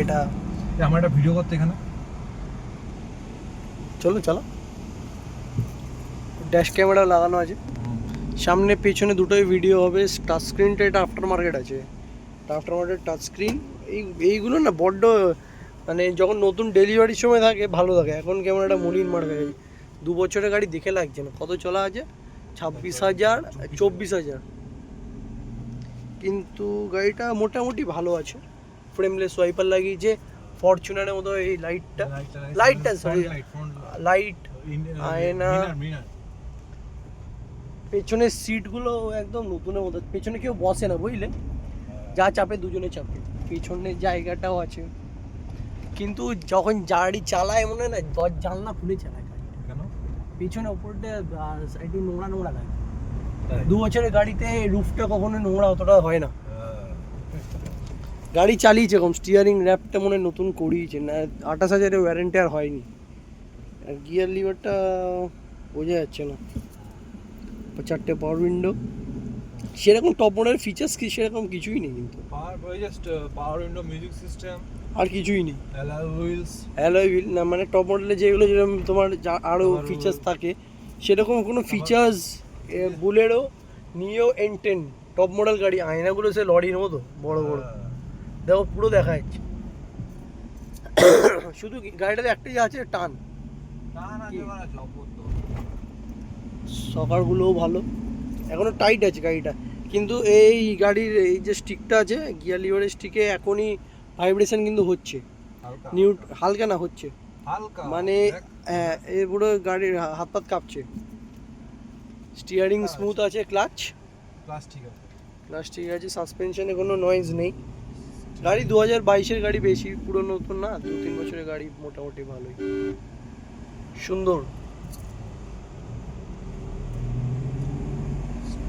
এটা আমার একটা ভিডিও করতে এখানে চলো ড্যাশ ক্যামেরা লাগানো আছে সামনে পেছনে দুটোই ভিডিও হবে। টাচ স্ক্রিনটা এটা আফটার মার্কেট আছে, আফটার মার্কেট টাচ স্ক্রিন। এইগুলো না বড্ড মানে যখন নতুন ডেলিভারির সময় থাকে ভালো থাকে, এখন কেমন একটা মলিন মার হয়ে যায়। 2 বছরের গাড়ি দেখে লাগছে না। কত চলা আছে? 26,000 24,000। কিন্তু গাড়িটা মোটামুটি ভালো আছে। ফ্রেমলেস ওয়াইপার লাগিয়েছে, ফরচুনারের মতো এই লাইটটা সরি লাইট, আয়না, পেছনের সিটগুলো একদম নতুনের মতো। পেছনে কেউ বসে না বুঝলে, যা চাপে দুজনে চাপে। পেছনের জায়গাটাও আছে, কিন্তু যখন গাড়ি চালায় মনে হয় না জানলা খুলে চালায় গাড়ি। কেন? পেছনে ওপরটা একটু নোংরা লাগে। 2 বছরের গাড়িতে রুফটা কখনো নোংরা অতটা হয় না। গাড়ি চালিয়েছে কম, স্টিয়ারিং র্যাপটা মনে হয় নতুন করিয়েছে না। 28,000-এর ওয়ারেন্টি আর হয়নি। আর গিয়ার লিভারটা বোঝা যাচ্ছে না। 4টে পাওয়ার উইন্ডো, সেরকম টপ মডেলের ফিচার্স কি সেরকম কিছুই নেই। কিন্তু পাওয়ার উইন্ডো, মিউজিক সিস্টেম, আর কিছুই নেই। অ্যালয় হুইল না, মানে টপ মডেলে যেগুলো যেরকম তোমার আরও ফিচার্স থাকে সেরকম কোনো ফিচার্স বুলেরো, নিও, N10 টপ মডেল গাড়ি। আয়নাগুলো সে লরির মতো বড় দেখো, পুরো দেখা যাচ্ছে। শুধু গাড়িটাতে একটাই আছে টান। সকারগুলোও ভালো, এখনো টাইট আছে গাড়িটা। কিন্তু এই গাড়ির এই যে স্টিকটা আছে গিয়ার লিভারের স্টিকে এখনই ভাইব্রেশন কিন্তু হচ্ছে। হালকা না হচ্ছে, মানে এ পুরো গাড়ির হাত পাত কাঁপছে। স্টিয়ারিং স্মুথ আছে, ক্লাচ ঠিক আছে, সাসপেনশনে কোনো নয়েজ নেই। গাড়ি 2022-এর গাড়ি, বেশি পুরো নতুন না, 2-3 বছরের গাড়ি, মোটামুটি ভালোই সুন্দর।